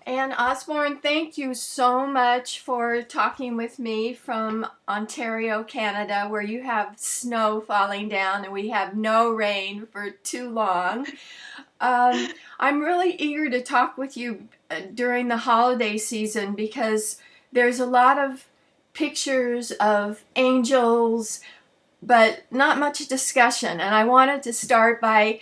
And Osborne, thank you so much for talking with me from Ontario, Canada, where you have snow falling down and we have no rain for too long. I'm really eager to talk with you during the holiday season because there's a lot of pictures of angels, but not much discussion. And I wanted to start by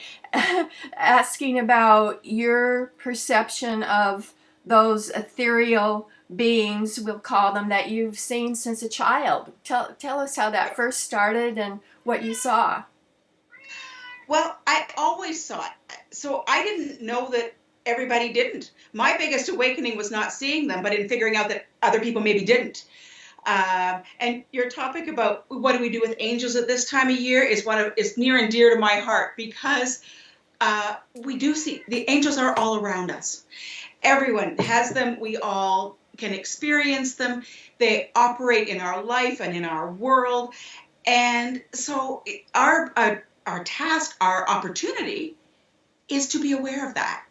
asking about your perception of those ethereal beings, we'll call them, that you've seen since a child. Tell us how that first started and what you saw. Well, I always saw it. So I didn't know that everybody didn't. My biggest awakening was not seeing them, but in figuring out that other people maybe didn't. And your topic about what do we do with angels at this time of year is near and dear to my heart because we do see the angels are all around us. Everyone has them. We all can experience them. They operate in our life and in our world. And so our task, our opportunity is to be aware of that.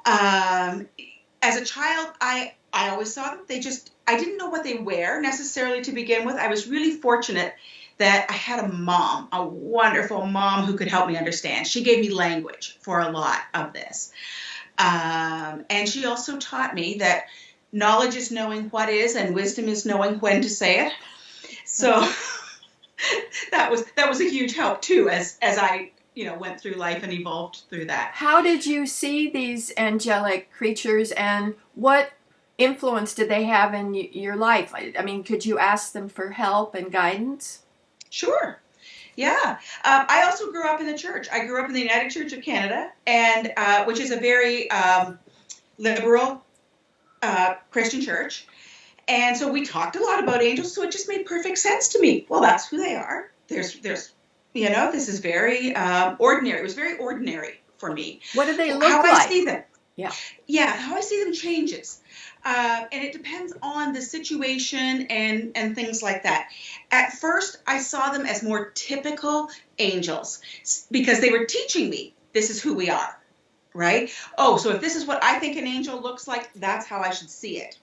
As a child, I always saw them. I didn't know what they were necessarily to begin with. I was really fortunate that I had a wonderful mom who could help me understand. She gave me language for a lot of this. And she also taught me that knowledge is knowing what is and wisdom is knowing when to say it. So that was a huge help too as I went through life and evolved through that. How did you see these angelic creatures and what influence did they have in your life? I mean, could you ask them for help and guidance? Sure. Yeah. I also grew up in the church. I grew up in the United Church of Canada, and which is a very liberal Christian church. And so we talked a lot about angels, so it just made perfect sense to me. Well, that's who they are. There's this is very ordinary. It was very ordinary for me. What do they look like? How I see them. Yeah, how I see them changes. And it depends on the situation and things like that. At first, I saw them as more typical angels because they were teaching me this is who we are, right? Oh, so if this is what I think an angel looks like, that's how I should see it.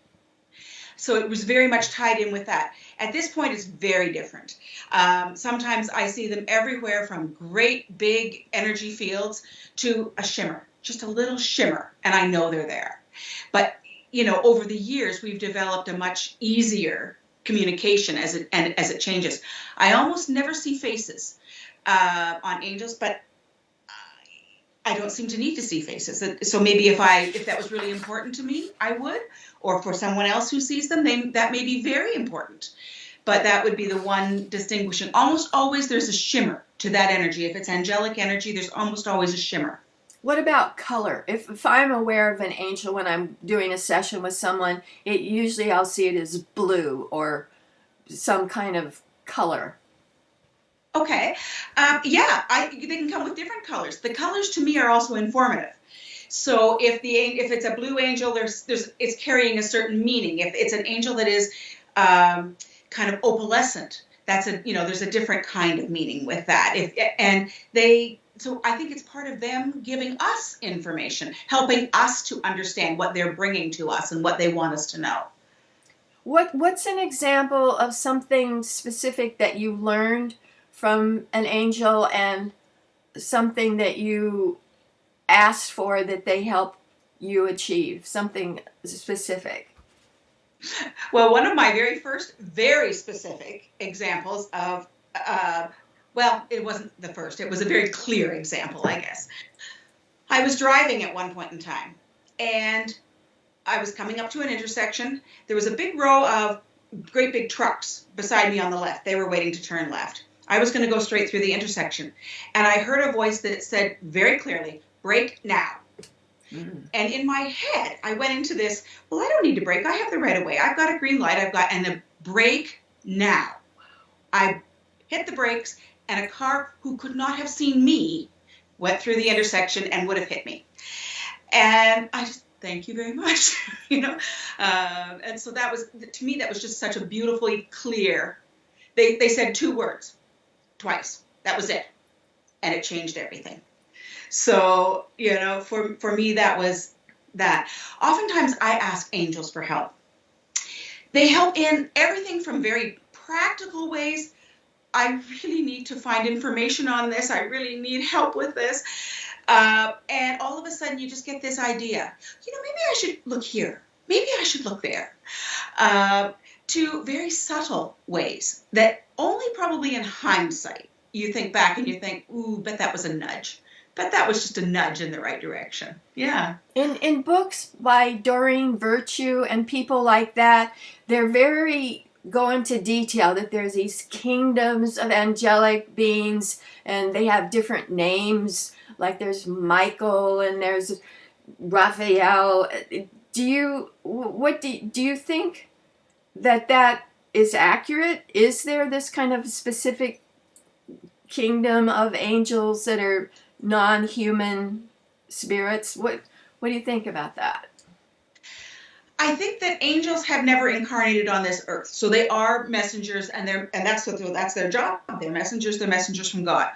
So it was very much tied in with that. At this point, it's very different. Sometimes I see them everywhere from great big energy fields to a shimmer, just a little shimmer, and I know they're there. But over the years, we've developed a much easier communication as it changes. I almost never see faces on angels, but I don't seem to need to see faces. So maybe if that was really important to me, I would. Or for someone else who sees them, that may be very important. But that would be the one distinguishing. Almost always there's a shimmer to that energy. If it's angelic energy, there's almost always a shimmer. What about color? If I'm aware of an angel when I'm doing a session with someone, usually I'll see it as blue or some kind of color. Okay. They can come with different colors. The colors to me are also informative. So if it's a blue angel, it's carrying a certain meaning. If it's an angel that is kind of opalescent, there's a different kind of meaning with that. So I think it's part of them giving us information, helping us to understand what they're bringing to us and what they want us to know. What's an example of something specific that you learned from an angel and something that you asked for that they help you achieve, something specific? Well, one of my very first, very specific examples of, it wasn't the first. It was a very clear example, I guess. I was driving at one point in time, and I was coming up to an intersection. There was a big row of great big trucks beside me on the left. They were waiting to turn left. I was going to go straight through the intersection. And I heard a voice that said very clearly, "Brake now." Mm. And in my head, I went into this, well, I don't need to brake. I have the right of way. I've got a green light. And the brake now. I hit the brakes, and a car who could not have seen me went through the intersection and would have hit me. And I just, thank you very much, And so to me, that was just such a beautifully clear, they said two words, twice. That was it. And it changed everything. So, for me, that was that. Oftentimes I ask angels for help. They help in everything from very practical ways. I really need to find information on this. I really need help with this. And all of a sudden you just get this idea, maybe I should look here. Maybe I should look there. To very subtle ways that only probably in hindsight you think back and you think, ooh, but that was a nudge. But that was just a nudge in the right direction. Yeah. In books by Doreen Virtue and people like that, they're very go into detail that there's these kingdoms of angelic beings and they have different names. Like there's Michael and there's Raphael. Do you think that is accurate? Is there this kind of specific kingdom of angels that are non-human spirits? What do you think about that? I think that angels have never incarnated on this earth, so they are messengers, and that's their job. They're messengers from God.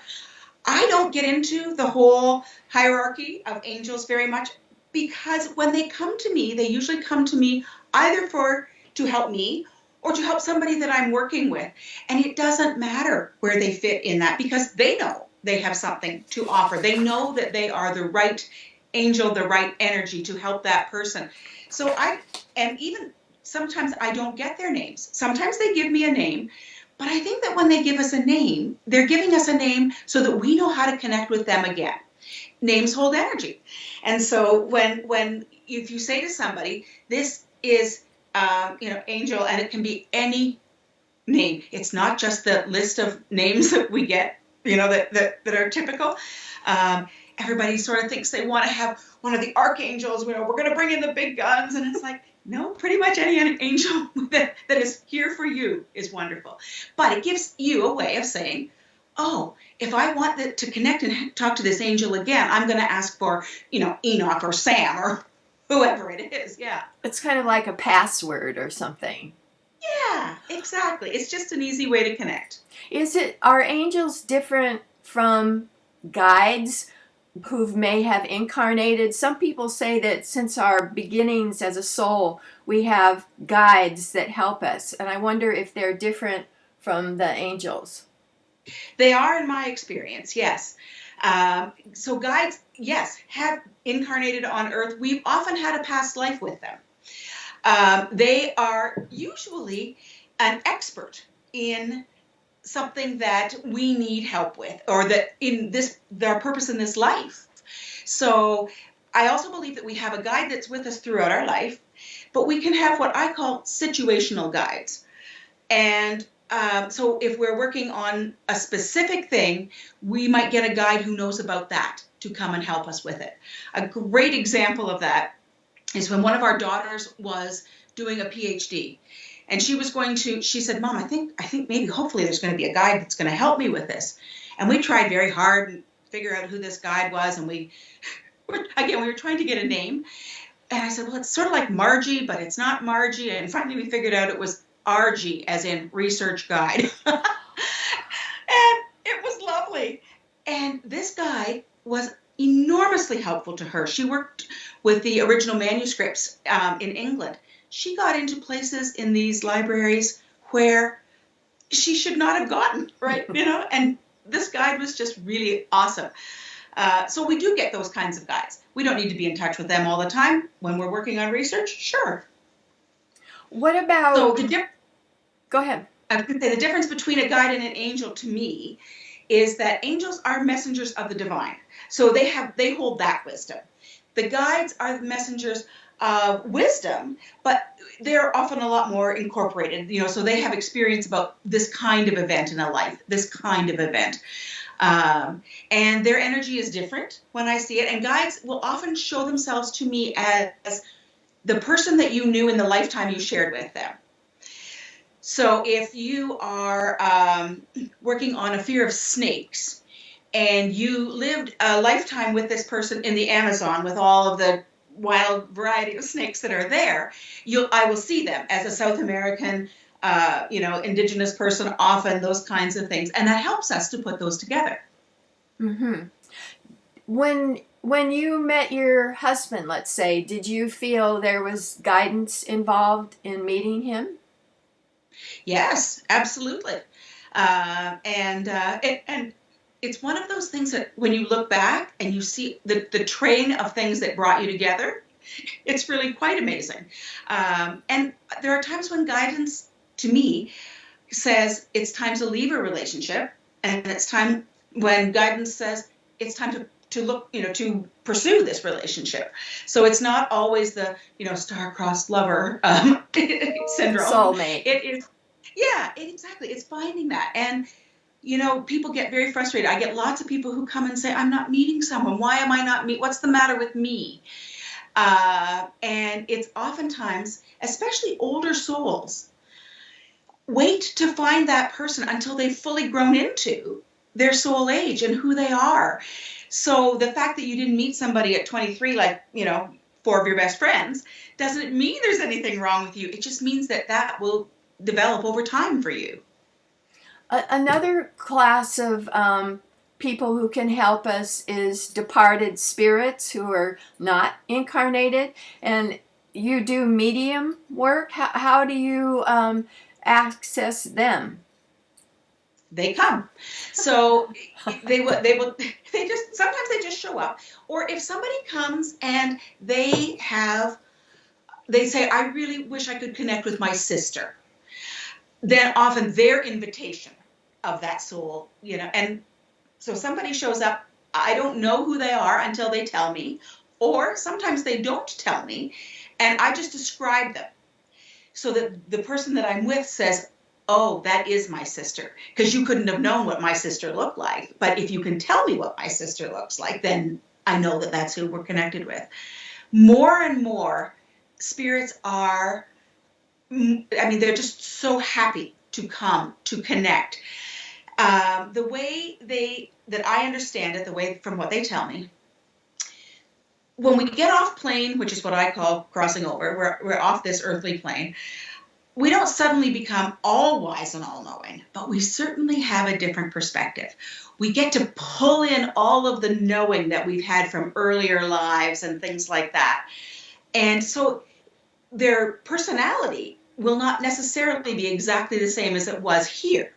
I don't get into the whole hierarchy of angels very much, because when they come to me, they usually come to me either to help me or to help somebody that I'm working with, and it doesn't matter where they fit in that, because they know they have something to offer. They know that they are the right angel, the right energy to help that person. And even sometimes I don't get their names. Sometimes they give me a name, but I think that when they give us a name, they're giving us a name so that we know how to connect with them again. Names hold energy. And so if you say to somebody, this is, angel, and it can be any name. It's not just the list of names that we get, that are typical. Everybody sort of thinks they want to have one of the archangels, we're going to bring in the big guns. And it's like, no, pretty much any angel that is here for you is wonderful. But it gives you a way of saying, oh, if I want to connect and talk to this angel again, I'm going to ask for, Enoch or Sam or whoever it is. Yeah. It's kind of like a password or something. Yeah, exactly. It's just an easy way to connect. Are angels different from guides who may have incarnated? Some people say that since our beginnings as a soul, we have guides that help us. And I wonder if they're different from the angels. They are, in my experience, yes. So guides, yes, have incarnated on Earth. We've often had a past life with them. They are usually an expert in something that we need help with, or that their purpose in this life. So I also believe that we have a guide that's with us throughout our life, but we can have what I call situational guides. And so if we're working on a specific thing, we might get a guide who knows about that to come and help us with it. A great example of that is when one of our daughters was doing a PhD. And she said, Mom, I think maybe hopefully there's going to be a guide that's going to help me with this. And we tried very hard and figure out who this guide was. And we were trying to get a name. And I said, well, it's sort of like Margie, but it's not Margie. And finally we figured out it was RG, as in research guide. And it was lovely. And this guide was enormously helpful to her. She worked with the original manuscripts in England. She got into places in these libraries where she should not have gotten, right? And this guide was just really awesome. So we do get those kinds of guides. We don't need to be in touch with them all the time. When we're working on research, sure. What about... Go ahead. I was going to say the difference between a guide and an angel to me is that angels are messengers of the divine. So they hold that wisdom. The guides are the messengers of wisdom, but they're often a lot more incorporated, so they have experience about this kind of event in a life, this kind of event. And their energy is different when I see it. And guides will often show themselves to me as the person that you knew in the lifetime you shared with them. So if you are working on a fear of snakes and you lived a lifetime with this person in the Amazon with all of the wild variety of snakes that are there, I will see them as a South American, indigenous person, often those kinds of things. And that helps us to put those together. Mm-hmm. When When you met your husband, let's say, did you feel there was guidance involved in meeting him? Yes, absolutely. And it's one of those things that when you look back and you see the train of things that brought you together, it's really quite amazing. And there are times when guidance, to me, says it's time to leave a relationship, and it's time when guidance says it's time to look, to pursue this relationship. So it's not always the, star-crossed lover syndrome. Soulmate. It is, yeah, exactly. It's finding that. And, people get very frustrated. I get lots of people who come and say, I'm not meeting someone. Why am I not what's the matter with me? And it's oftentimes, especially older souls, wait to find that person until they've fully grown into their soul age and who they are. So the fact that you didn't meet somebody at 23, like, four of your best friends, doesn't mean there's anything wrong with you. It just means that will develop over time for you. Another class of people who can help us is departed spirits who are not incarnated. And you do medium work. How do you access them? They come. So sometimes they just show up. Or if somebody comes and they say, I really wish I could connect with my sister, then often their invitation of that soul, and so somebody shows up, I don't know who they are until they tell me, or sometimes they don't tell me, and I just describe them so that the person that I'm with says, oh, that is my sister, because you couldn't have known what my sister looked like. But if you can tell me what my sister looks like, then I know that that's who we're connected with. More and more, spirits are, they're just so happy to come, to connect. The way that I understand it, the way from what they tell me, when we get off plane, which is what I call crossing over, we're off this earthly plane, we don't suddenly become all wise and all knowing, but we certainly have a different perspective. We get to pull in all of the knowing that we've had from earlier lives and things like that. And so their personality will not necessarily be exactly the same as it was here,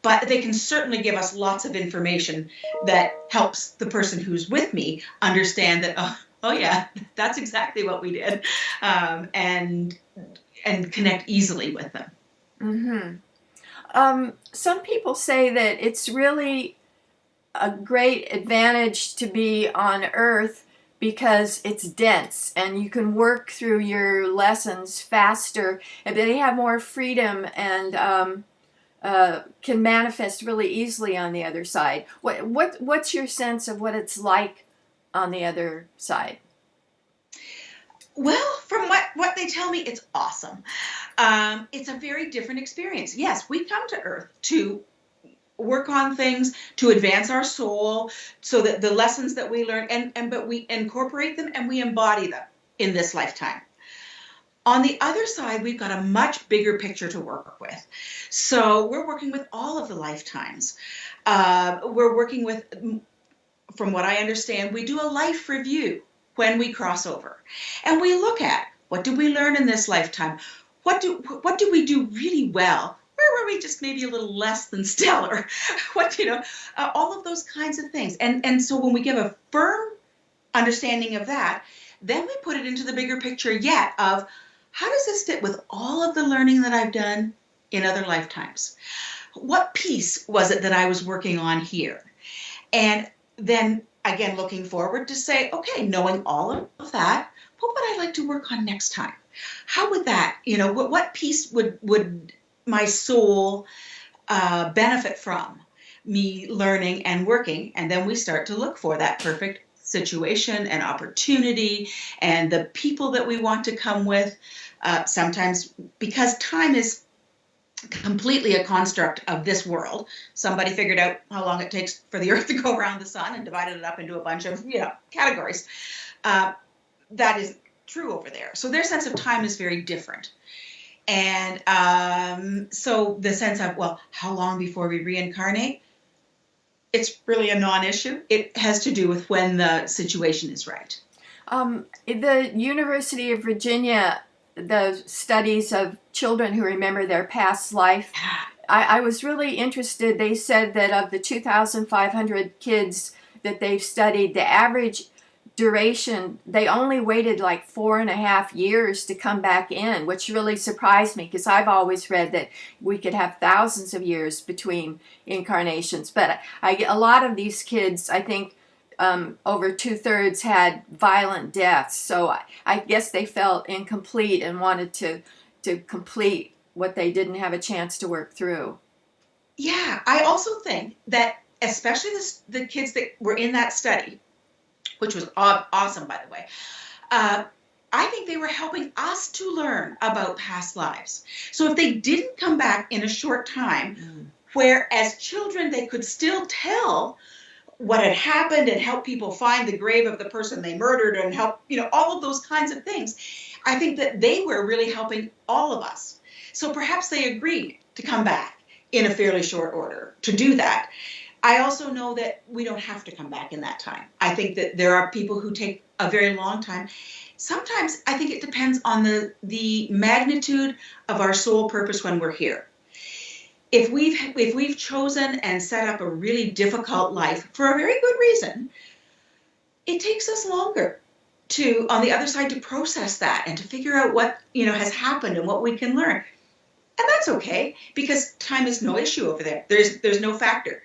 but they can certainly give us lots of information that helps the person who's with me understand that, oh yeah, that's exactly what we did, and connect easily with them. Mm-hmm. Some people say that it's really a great advantage to be on Earth because it's dense and you can work through your lessons faster, and they have more freedom and can manifest really easily on the other side. What's your sense of what it's like on the other side? Well, from what they tell me, it's awesome. It's a very different experience. Yes, we come to Earth to work on things, to advance our soul, so that the lessons that we learn, but we incorporate them and we embody them in this lifetime. On the other side, we've got a much bigger picture to work with. So we're working with all of the lifetimes. We're working with, from what I understand, we do a life review when we cross over. And we look at, what did we learn in this lifetime? What do we do really well? Where were we just maybe a little less than stellar? All of those kinds of things. And so when we give a firm understanding of that, then we put it into the bigger picture yet of, how does this fit with all of the learning that I've done in other lifetimes? What piece was it that I was working on here? And then, again, looking forward to say, okay, knowing all of that, what would I like to work on next time? How would that, what piece would my soul benefit from me learning and working? And then we start to look for that perfect situation and opportunity and the people that we want to come with. Sometimes, because time is completely a construct of this world, somebody figured out how long it takes for the Earth to go around the sun and divided it up into a bunch of categories. That is true over there. So their sense of time is very different. And so the sense of, well, how long before we reincarnate? it's really a non-issue. It has to do with when the situation is right. The University of Virginia, the studies of children who remember their past life, I was really interested. They said that of the 2,500 kids that they've studied, the average duration, they only waited like 4.5 years to come back in, which really surprised me because I've always read that we could have thousands of years between incarnations. But a lot of these kids, I think, over 2/3 had violent deaths. So I guess they felt incomplete and wanted to complete what they didn't have a chance to work through. Yeah, I also think that especially the kids that were in that study, which was awesome, by the way, I think they were helping us to learn about past lives. So if they didn't come back in a short time, where as children they could still tell what had happened and help people find the grave of the person they murdered and help, all of those kinds of things, I think that they were really helping all of us. So perhaps they agreed to come back in a fairly short order to do that. I also know that we don't have to come back in that time. I think that there are people who take a very long time. Sometimes I think it depends on the magnitude of our soul purpose when we're here. If we've chosen and set up a really difficult life for a very good reason, it takes us longer to, on the other side, to process that and to figure out what has happened and what we can learn. And that's okay, because time is no issue over there. There's no factor.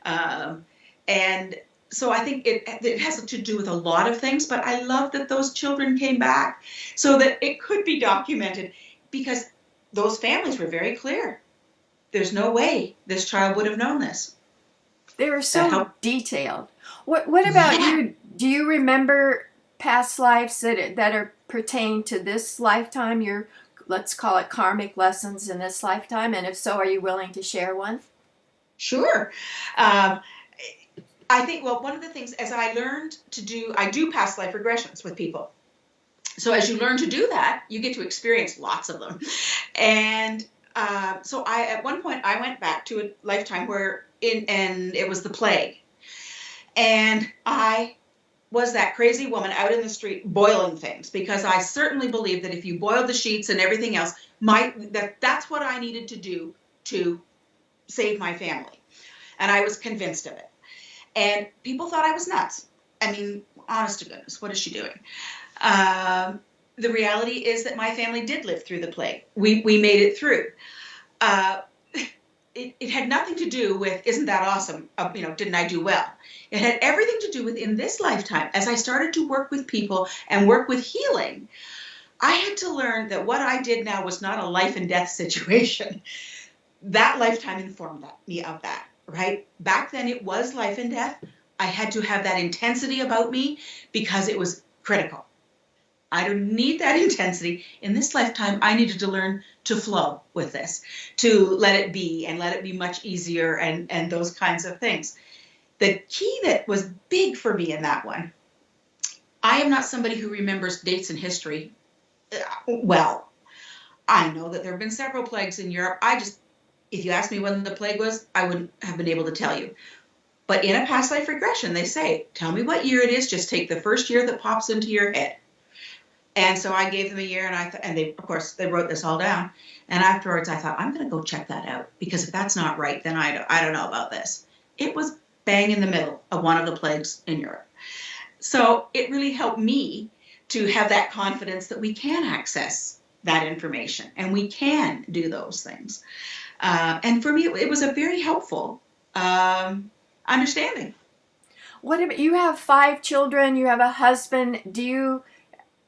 And so I think it has to do with a lot of things, but I love that those children came back so that it could be documented, because those families were very clear. There's no way this child would have known this. They were so detailed. What about you? Do you remember past lives that are pertain to this lifetime? Your, let's call it, karmic lessons in this lifetime, and if so, are you willing to share one? Sure. I think, well, one of the things, as I learned to do, I do past life regressions with people. So as you learn to do that, you get to experience lots of them. And so at one point, I went back to a lifetime and it was the plague. And I was that crazy woman out in the street boiling things, because I certainly believed that if you boiled the sheets and everything else, that's what I needed to do to save my family. And I was convinced of it. And people thought I was nuts. I mean, honest to goodness, what is she doing? The reality is that my family did live through the plague. We made it through. It had nothing to do with, isn't that awesome? Didn't I do well? It had everything to do with, in this lifetime, as I started to work with people and work with healing, I had to learn that what I did now was not a life and death situation. That lifetime informed me of that, right? Back then it was life and death. I had to have that intensity about me because it was critical. I don't need that intensity. In this lifetime, I needed to learn to flow with this, to let it be and let it be much easier and those kinds of things. The key that was big for me in that one, I am not somebody who remembers dates in history well. I know that there have been several plagues in Europe. If you asked me when the plague was, I wouldn't have been able to tell you. But in a past life regression, they say, tell me what year it is, just take the first year that pops into your head. And so I gave them a year, and they, of course, they wrote this all down. And afterwards, I thought, I'm going to go check that out, because if that's not right, then I don't know about this. It was bang in the middle of one of the plagues in Europe. So it really helped me to have that confidence that we can access that information and we can do those things. And for me, it was a very helpful understanding. What about, you have 5 children, you have a husband. Do you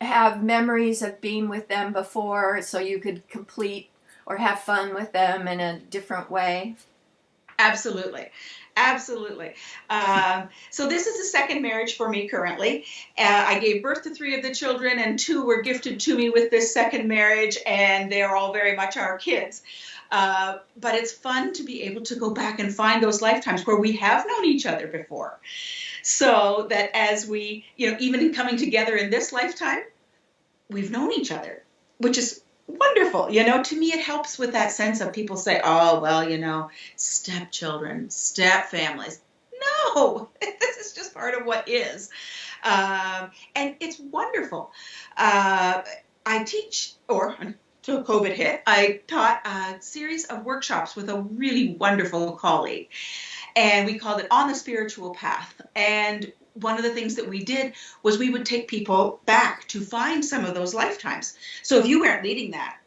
have memories of being with them before so you could complete or have fun with them in a different way? Absolutely. Absolutely. So this is the second marriage for me currently. I gave birth to 3 of the children, and 2 were gifted to me with this second marriage, and they're all very much our kids. But it's fun to be able to go back and find those lifetimes where we have known each other before. So that as we, even in coming together in this lifetime, we've known each other, which is wonderful. To me, it helps with that sense of people say, oh, well, stepchildren, step families. no, this is just part of what is. And it's wonderful. I teach, or until COVID hit, I taught a series of workshops with a really wonderful colleague. And we called it On the Spiritual Path. And one of the things that we did was we would take people back to find some of those lifetimes. So if you weren't leading that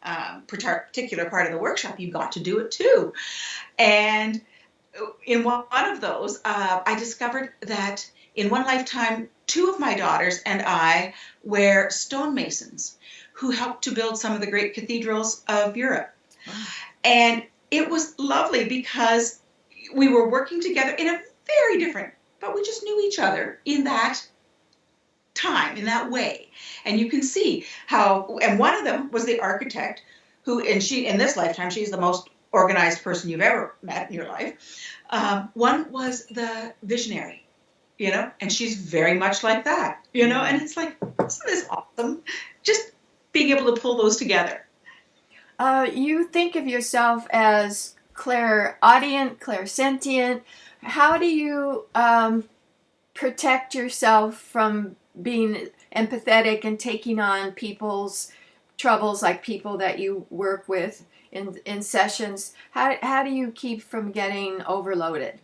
particular part of the workshop, you got to do it too. And in one of those, I discovered that in one lifetime, 2 of my daughters and I were stonemasons who helped to build some of the great cathedrals of Europe. Wow. And it was lovely because we were working together in a very different, but we just knew each other in that time, in that way. And you can see how, and one of them was the architect who, and she, in this lifetime, she's the most organized person you've ever met in your life. One was the visionary, and she's very much like that, and it's like, isn't this awesome? Just being able to pull those together. You think of yourself as clairaudient, clairsentient. How do you protect yourself from being empathetic and taking on people's troubles, like people that you work with in sessions? How do you keep from getting overloaded?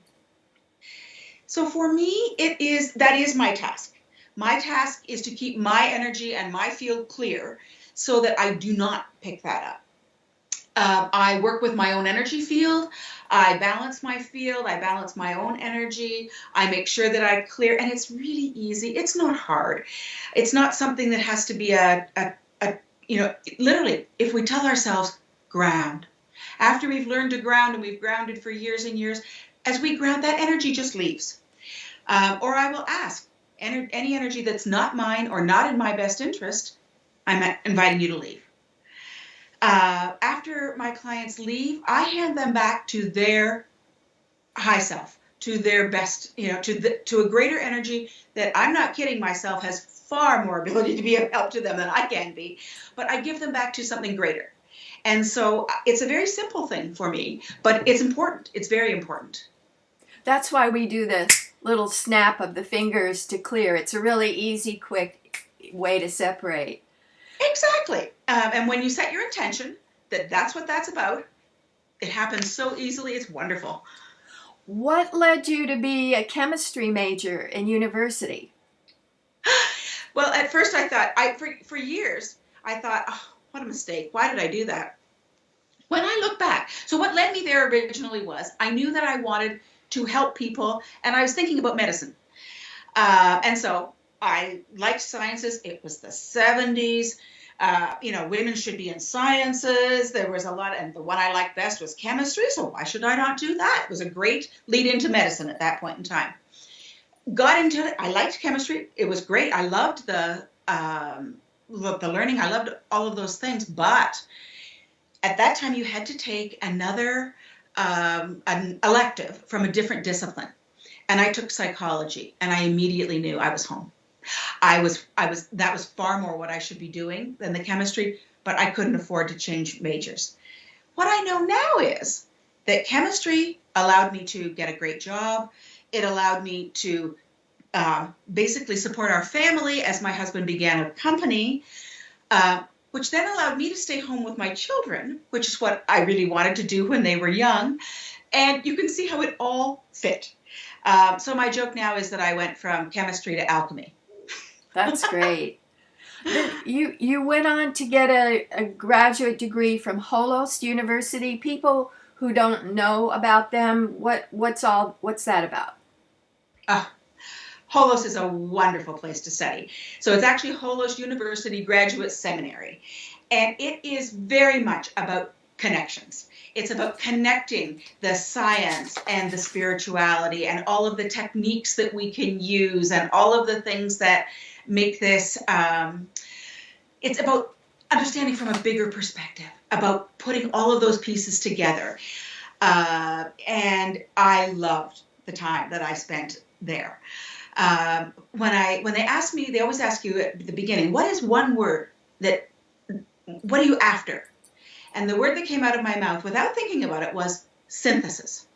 So for me, that is my task. My task is to keep my energy and my field clear so that I do not pick that up. I work with my own energy field. I balance my field. I balance my own energy. I make sure that I clear, and it's really easy. It's not hard. It's not something that has to be literally, if we tell ourselves, ground. After we've learned to ground and we've grounded for years and years, as we ground, that energy just leaves. Or I will ask, any energy that's not mine or not in my best interest, I'm inviting you to leave. After my clients leave, I hand them back to their high self, to their best, to a greater energy that, I'm not kidding myself, has far more ability to be of help to them than I can be, but I give them back to something greater. And so it's a very simple thing for me, but it's important. It's very important. That's why we do this little snap of the fingers to clear. It's a really easy, quick way to separate. Exactly. And when you set your intention that that's what that's about, it happens so easily. It's wonderful. What led you to be a chemistry major in university? Well, at first I thought, for years, I thought, oh, what a mistake. Why did I do that? When I look back, so what led me there originally was I knew that I wanted to help people, and I was thinking about medicine. And so I liked sciences. It was the 70s. Women should be in sciences. There was a lot, and the one I liked best was chemistry, so why should I not do that? It was a great lead into medicine at that point in time. Got into it. I liked chemistry. It was great. I loved the learning. I loved all of those things, but at that time you had to take another an elective from a different discipline. And I took psychology, and I immediately knew I was home. That was far more what I should be doing than the chemistry, but I couldn't afford to change majors. What I know now is that chemistry allowed me to get a great job. It allowed me to basically support our family as my husband began a company, which then allowed me to stay home with my children, which is what I really wanted to do when they were young. And you can see how it all fit. So my joke now is that I went from chemistry to alchemy. That's great. You went on to get a graduate degree from Holos University. People who don't know about them, what's that about? Holos is a wonderful place to study. So it's actually Holos University Graduate Seminary. And it is very much about connections. It's about connecting the science and the spirituality and all of the techniques that we can use and all of the things that make this, it's about understanding from a bigger perspective, about putting all of those pieces together. And I loved the time that I spent there. When they ask me, they always ask you at the beginning, what is one word what are you after? And the word that came out of my mouth without thinking about it was synthesis.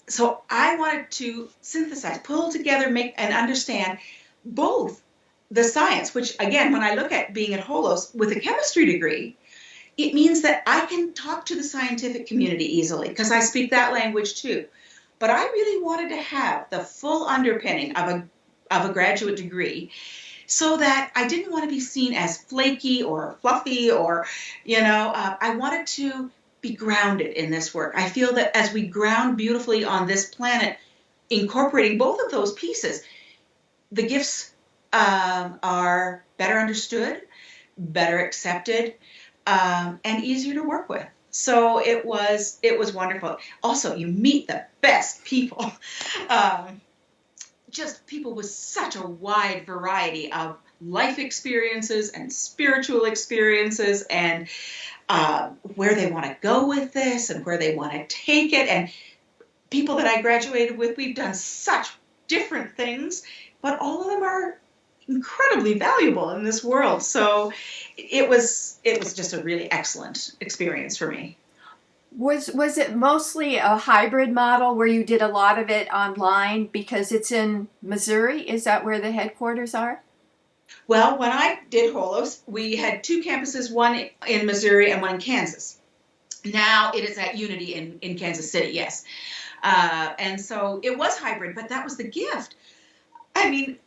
So I wanted to synthesize, pull together, make and understand both the science, which again, when I look at being at Holos with a chemistry degree, it means that I can talk to the scientific community easily because I speak that language too. But I really wanted to have the full underpinning of a graduate degree so that I didn't want to be seen as flaky or fluffy or, I wanted to be grounded in this work. I feel that as we ground beautifully on this planet, incorporating both of those pieces, the gifts are better understood, better accepted, and easier to work with. So it was wonderful. Also, you meet the best people. Um, just people with such a wide variety of life experiences and spiritual experiences and where they want to go with this and where they want to take it. And people that I graduated with, we've done such different things, but all of them are incredibly valuable in this world. So it was just a really excellent experience for me. Was it mostly a hybrid model where you did a lot of it online because it's in Missouri? Is that where the headquarters are? Well, when I did Holos, we had two campuses, one in Missouri and one in Kansas. Now it is at Unity in Kansas City, yes. And so it was hybrid, but that was the gift. I mean,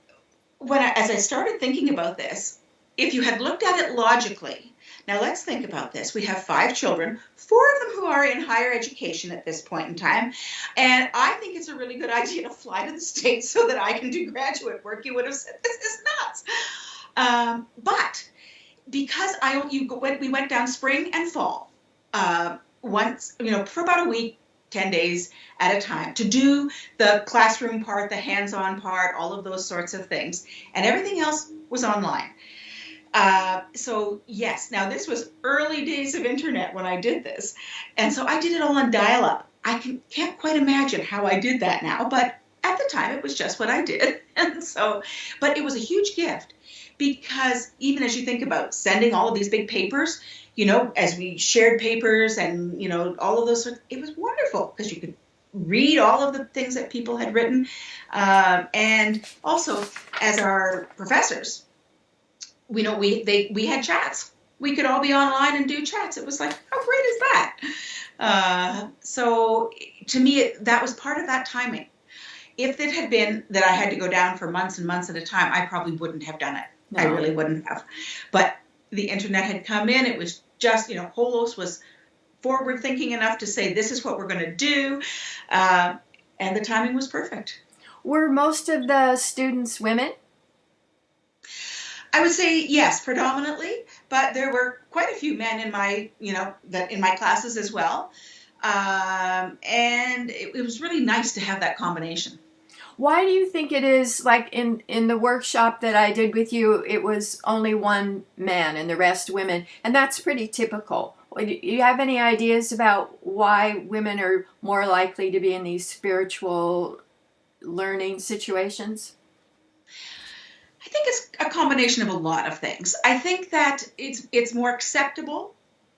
as I started thinking about this, if you had looked at it logically, now let's think about this. We have 5 children, 4 of them who are in higher education at this point in time. And I think it's a really good idea to fly to the States so that I can do graduate work. You would have said, this is nuts. But because we went down spring and fall, once, for about a week, 10 days at a time to do the classroom part, the hands-on part, all of those sorts of things. And everything else was online. So yes, now this was early days of internet when I did this. And so I did it all on dial-up. I can't quite imagine how I did that now, but at the time it was just what I did. And so, but it was a huge gift because even as you think about sending all of these big papers, as we shared papers and, all of those sorts, it was wonderful because you could read all of the things that people had written. And also as our professors, we had chats. We could all be online and do chats. It was like, how great is that? So to me, that was part of that timing. If it had been that I had to go down for months and months at a time, I probably wouldn't have done it. No. I really wouldn't have. But the internet had come in. It was just, Holos was forward thinking enough to say, this is what we're going to do. And the timing was perfect. Were most of the students women? I would say yes, predominantly, but there were quite a few men in my, in my classes as well. And it was really nice to have that combination. Why do you think it is, like in the workshop that I did with you, it was only one man and the rest women, and that's pretty typical. Do you have any ideas about why women are more likely to be in these spiritual learning situations? I think it's a combination of a lot of things. I think that it's more acceptable,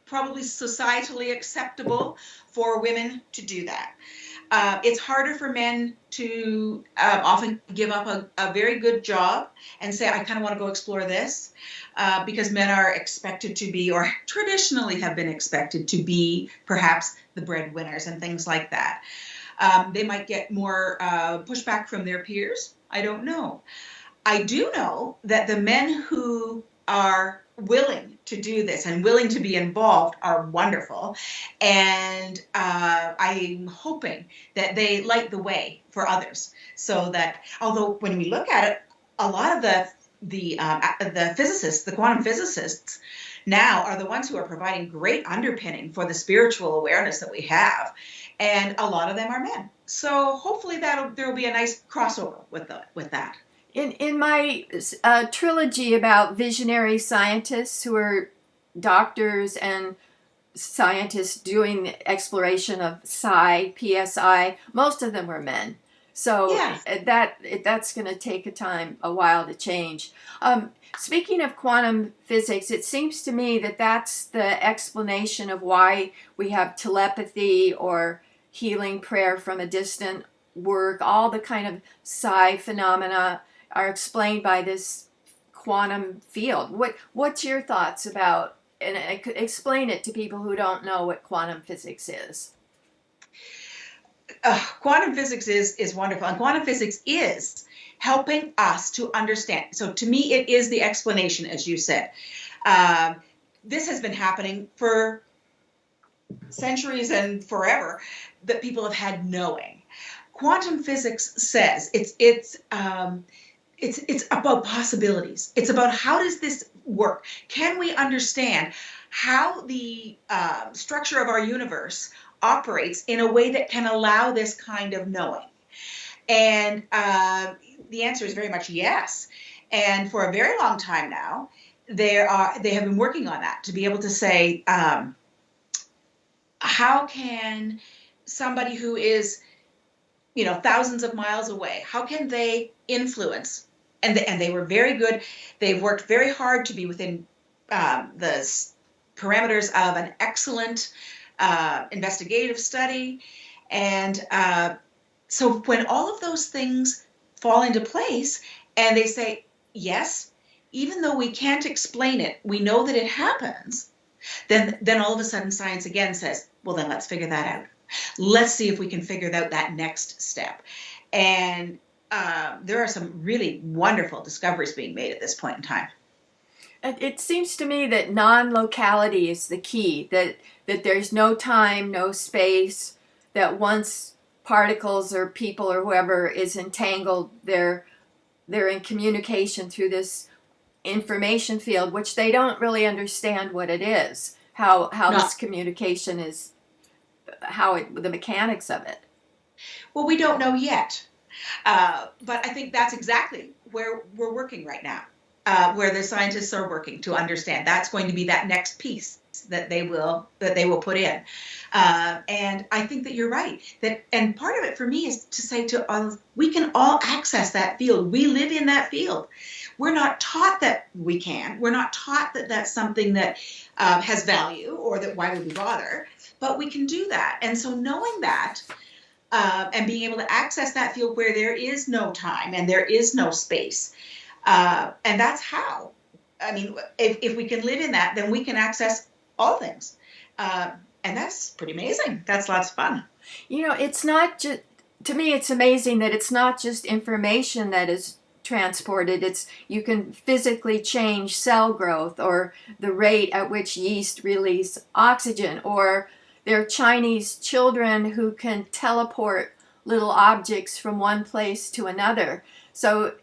probably societally acceptable for women to do that. It's harder for men to often give up a very good job and say, I kind of want to go explore this, because men are expected to be, or traditionally have been expected to be, perhaps the breadwinners and things like that. They might get more pushback from their peers. I don't know. I do know that the men who are willing to do this and willing to be involved are wonderful. And I'm hoping that they light the way for others so that, although when we look at it, a lot of the physicists, the quantum physicists now are the ones who are providing great underpinning for the spiritual awareness that we have. And a lot of them are men. So hopefully there will be a nice crossover with that. In my trilogy about visionary scientists who are doctors and scientists doing the exploration of PSI, most of them were men. So yes. That's going to take a while to change. Speaking of quantum physics, it seems to me that that's the explanation of why we have telepathy or healing prayer from a distant work, all the kind of psi phenomena are explained by this quantum field. What's your thoughts about, and explain it to people who don't know what quantum physics is? Quantum physics is wonderful, and quantum physics is helping us to understand. So to me, it is the explanation, as you said. This has been happening for centuries and forever, that people have had knowing. Quantum physics says it's about possibilities. It's about, how does this work? Can we understand how the structure of our universe operates in a way that can allow this kind of knowing? And the answer is very much yes. And for a very long time now, they have been working on that, to be able to say, how can somebody who is, thousands of miles away, how can they influence? And they were very good. They've worked very hard to be within the parameters of an excellent investigative study. And so when all of those things fall into place, and they say, yes, even though we can't explain it, we know that it happens, then all of a sudden science again says, well, then let's figure that out. Let's see if we can figure out that next step. And there are some really wonderful discoveries being made at this point in time. It seems to me that non-locality is the key, that there's no time, no space, that once particles or people or whoever is entangled, they're in communication through this information field, which they don't really understand what it is, how this communication is, the mechanics of it. Well, we don't know yet, but I think that's exactly where we're working right now, where the scientists are working to understand. That's going to be that next piece that they will put in, and I think that you're right. And part of it for me is to say to all, we can all access that field. We live in that field. We're not taught that we can. We're not taught that that's something that has value, or that why would we bother? But we can do that. And so knowing that, and being able to access that field where there is no time and there is no space, and that's how. I mean, if we can live in that, then we can access all things. And that's pretty amazing. That's lots of fun. It's not just, to me, it's amazing that it's not just information that is transported. You can physically change cell growth, or the rate at which yeast release oxygen, or there are Chinese children who can teleport little objects from one place to another. So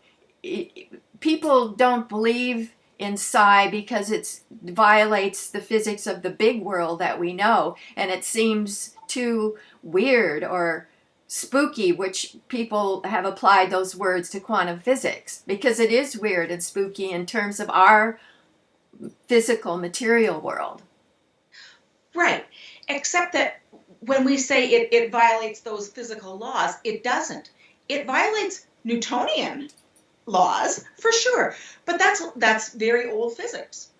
people don't believe in psi because it violates the physics of the big world that we know, and it seems too weird or spooky, which people have applied those words to quantum physics, because it is weird and spooky in terms of our physical material world. Right. Except that when we say it violates those physical laws, it doesn't. It violates Newtonian laws, for sure. But that's very old physics.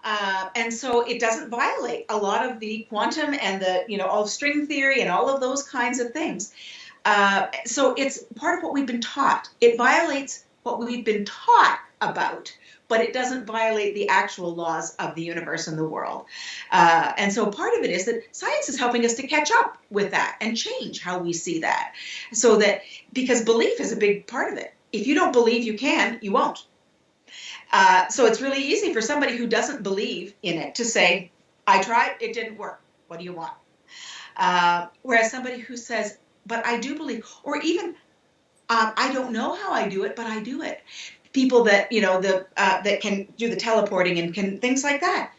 And so it doesn't violate a lot of the quantum and all of string theory and all of those kinds of things. So it's part of what we've been taught. It violates what we've been taught about, but it doesn't violate the actual laws of the universe and the world. And so part of it is that science is helping us to catch up with that and change how we see that. So that, because belief is a big part of it. If you don't believe you can, you won't. So it's really easy for somebody who doesn't believe in it to say, I tried, it didn't work. What do you want? Whereas somebody who says, but I do believe, or even, I don't know how I do it, but I do it. People that, that can do the teleporting and can things like that.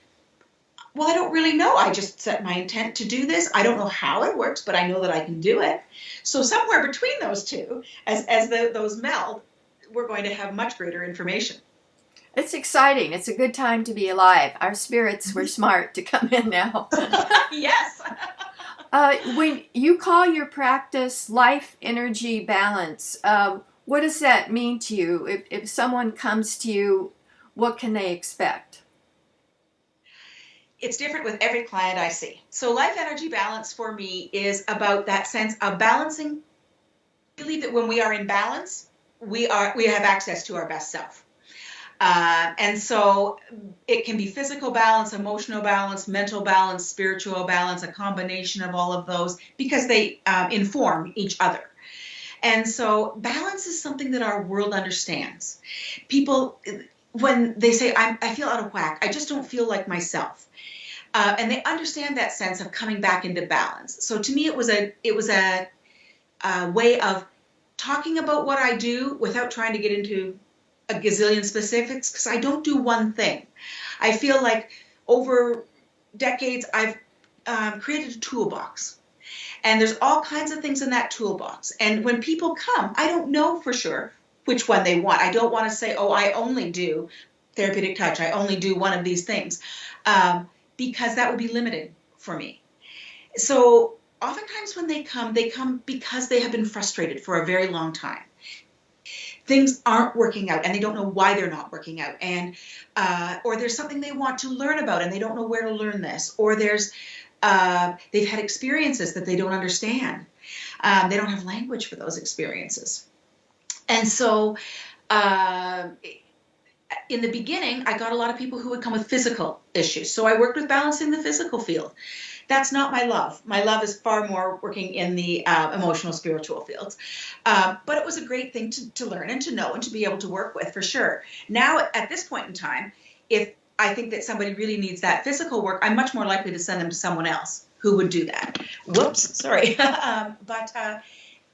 Well, I don't really know. I just set my intent to do this. I don't know how it works, but I know that I can do it. So somewhere between those two, as those meld, we're going to have much greater information. It's exciting. It's a good time to be alive. Our spirits were smart to come in now. Yes. When you call your practice LifeEnergy Balance, what does that mean to you? If someone comes to you, what can they expect? it's different with every client I see. So life energy balance for me is about that sense of balancing. I believe that when we are in balance, we have access to our best self. And so it can be physical balance, emotional balance, mental balance, spiritual balance, a combination of all of those, because they inform each other. And so balance is something that our world understands. People, when they say, I feel out of whack, I just don't feel like myself. And they understand that sense of coming back into balance. So to me, it was a way of talking about what I do without trying to get into a gazillion specifics, because I don't do one thing. I feel like over decades, I've created a toolbox. And there's all kinds of things in that toolbox. And when people come, I don't know for sure which one they want. I don't want to say, oh, I only do therapeutic touch. I only do one of these things, because that would be limiting for me. So oftentimes when they come because they have been frustrated for a very long time. Things aren't working out and they don't know why they're not working out. And or there's something they want to learn about and they don't know where to learn this. Or there's they've had experiences that they don't understand. They don't have language for those experiences. And so in the beginning, I got a lot of people who would come with physical issues. So I worked with balancing the physical field. That's not my love. My love is far more working in the emotional, spiritual fields. But it was a great thing to learn and to know and to be able to work with, for sure. Now, at this point in time, if I think that somebody really needs that physical work, I'm much more likely to send them to someone else who would do that. Whoops, sorry. But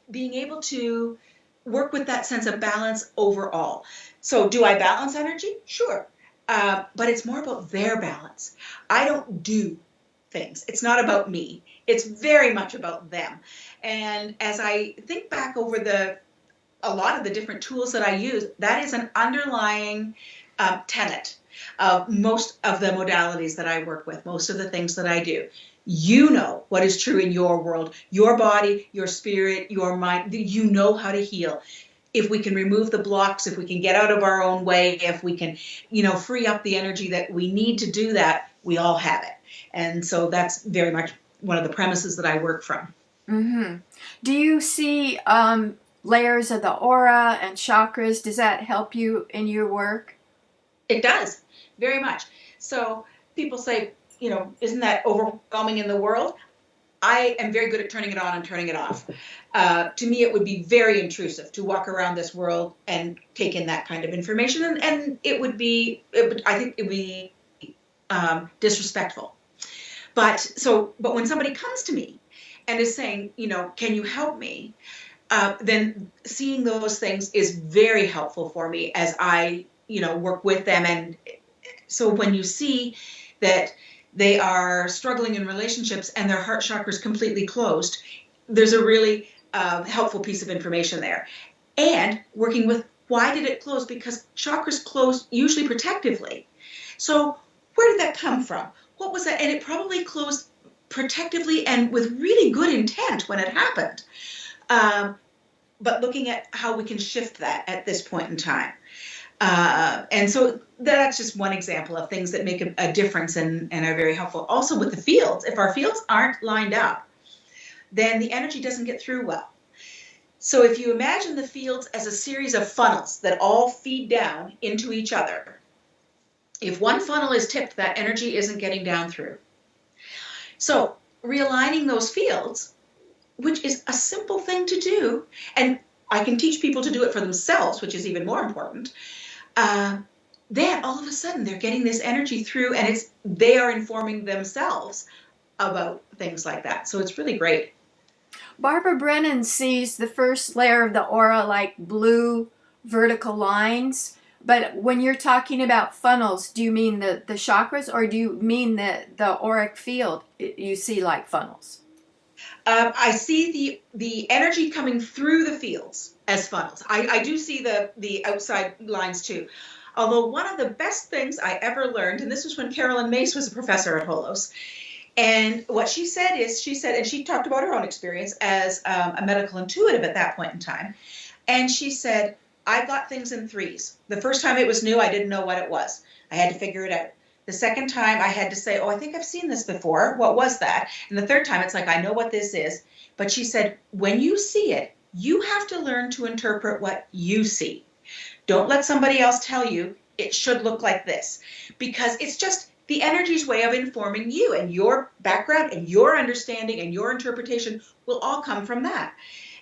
being able to work with that sense of balance overall. So do I balance energy? Sure. But it's more about their balance. I don't do things. It's not about me. It's very much about them. And as I think back over a lot of the different tools that I use, that is an underlying tenet of most of the modalities that I work with, most of the things that I do. You know what is true in your world, your body, your spirit, your mind. You know how to heal. If we can remove the blocks, if we can get out of our own way, if we can, free up the energy that we need to do that, we all have it. And so that's very much one of the premises that I work from. Mm-hmm. Do you see layers of the aura and chakras? Does that help you in your work? It does, very much. So people say, isn't that overwhelming in the world? I am very good at turning it on and turning it off. To me, it would be very intrusive to walk around this world and take in that kind of information. And I think it would be disrespectful. But when somebody comes to me and is saying, can you help me? Then seeing those things is very helpful for me as I, work with them. And so when you see that they are struggling in relationships and their heart chakra is completely closed, there's a really helpful piece of information there. And working with, why did it close? Because chakras close usually protectively. So where did that come from? What was that? And it probably closed protectively and with really good intent when it happened. But looking at how we can shift that at this point in time. And so that's just one example of things that make a difference and are very helpful. Also with the fields, if our fields aren't lined up, then the energy doesn't get through well. So if you imagine the fields as a series of funnels that all feed down into each other, if one funnel is tipped, that energy isn't getting down through. So realigning those fields, which is a simple thing to do, and I can teach people to do it for themselves, which is even more important, then all of a sudden they're getting this energy through and they are informing themselves about things like that. So it's really great. Barbara Brennan sees the first layer of the aura like blue vertical lines. But when you're talking about funnels, do you mean the chakras, or do you mean the auric field you see like funnels? I see the energy coming through the fields as funnels. I do see the outside lines too. Although one of the best things I ever learned, and this was when Carolyn Mace was a professor at Holos, and what she said, and she talked about her own experience as a medical intuitive at that point in time, and she said, I got things in threes. The first time it was new, I didn't know what it was. I had to figure it out. The second time I had to say, oh, I think I've seen this before. What was that? And the third time it's like, I know what this is. But she said, when you see it, you have to learn to interpret what you see. Don't let somebody else tell you it should look like this, because it's just the energy's way of informing you, and your background and your understanding and your interpretation will all come from that.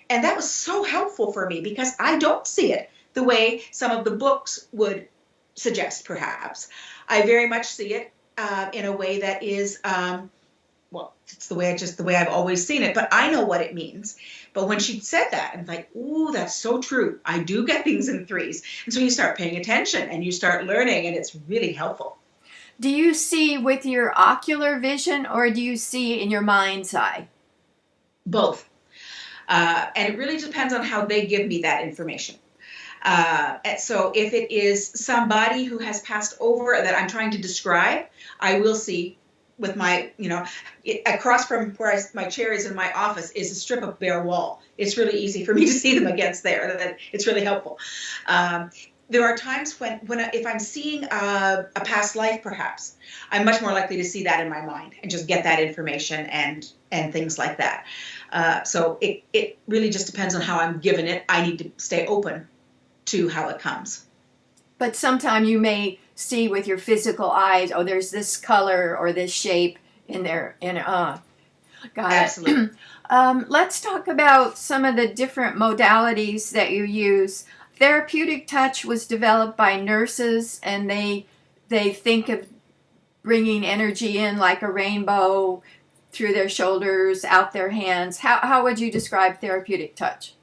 And that was so helpful for me because I don't see it the way some of the books would suggest, perhaps. I very much see it in a way that is, well, it's the way I've always seen it, but I know what it means. But when she said that, I'm like, ooh, that's so true. I do get things in threes. And so you start paying attention and you start learning, and it's really helpful. Do you see with your ocular vision, or do you see in your mind's eye? Both. And it really depends on how they give me that information. And so if it is somebody who has passed over that I'm trying to describe, I will see with my, across from where my chair is in my office is a strip of bare wall. It's really easy for me to see them against there. It's really helpful. There are times when if I'm seeing a past life, perhaps, I'm much more likely to see that in my mind and just get that information and things like that. So it really just depends on how I'm given it. I need to stay open to how it comes. But sometime you may see with your physical eyes, oh, there's this color or this shape in there. Got Absolutely. it. Let's talk about some of the different modalities that you use. Therapeutic Touch was developed by nurses, and they think of bringing energy in like a rainbow through their shoulders, out their hands. How would you describe Therapeutic Touch?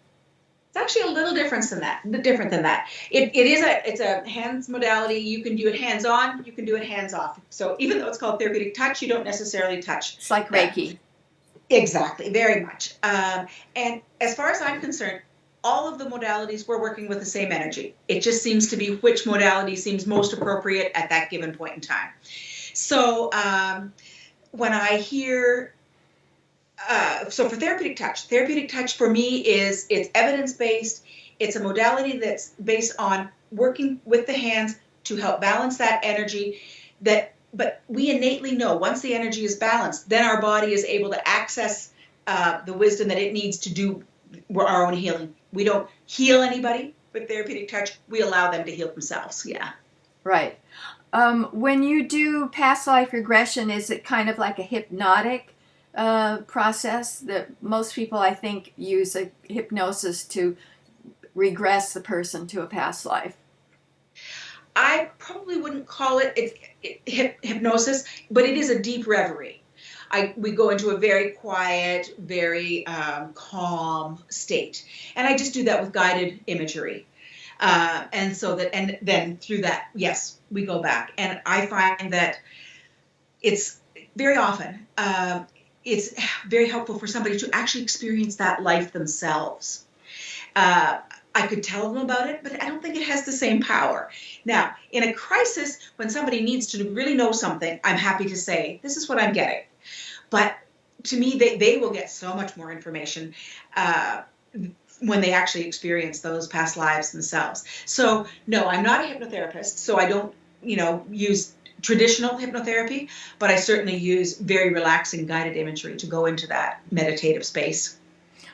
It's actually a little different than that. It's a hands modality. You can do it hands on, you can do it hands off. So even though it's called Therapeutic Touch, you don't necessarily touch. It's like Reiki. Exactly, very much. And as far as I'm concerned, all of the modalities, we're working with the same energy. It just seems to be which modality seems most appropriate at that given point in time. So when I hear, so for Therapeutic Touch for me it's evidence-based. It's a modality that's based on working with the hands to help balance that energy. But we innately know once the energy is balanced, then our body is able to access the wisdom that it needs to do our own healing. We don't heal anybody with Therapeutic Touch. We allow them to heal themselves. Yeah. Right. When you do past life regression, is it kind of like a hypnotic process that most people, I think, use a hypnosis to regress the person to a past life? I probably wouldn't call it hypnosis, but it is a deep reverie. We go into a very quiet, very calm state, and I just do that with guided imagery, and then through that, yes, we go back, and I find that it's very often it's very helpful for somebody to actually experience that life themselves. I could tell them about it, but I don't think it has the same power. Now, in a crisis, when somebody needs to really know something, I'm happy to say, this is what I'm getting. But to me, they will get so much more information when they actually experience those past lives themselves. So, no, I'm not a hypnotherapist, so I don't, use traditional hypnotherapy, but I certainly use very relaxing guided imagery to go into that meditative space.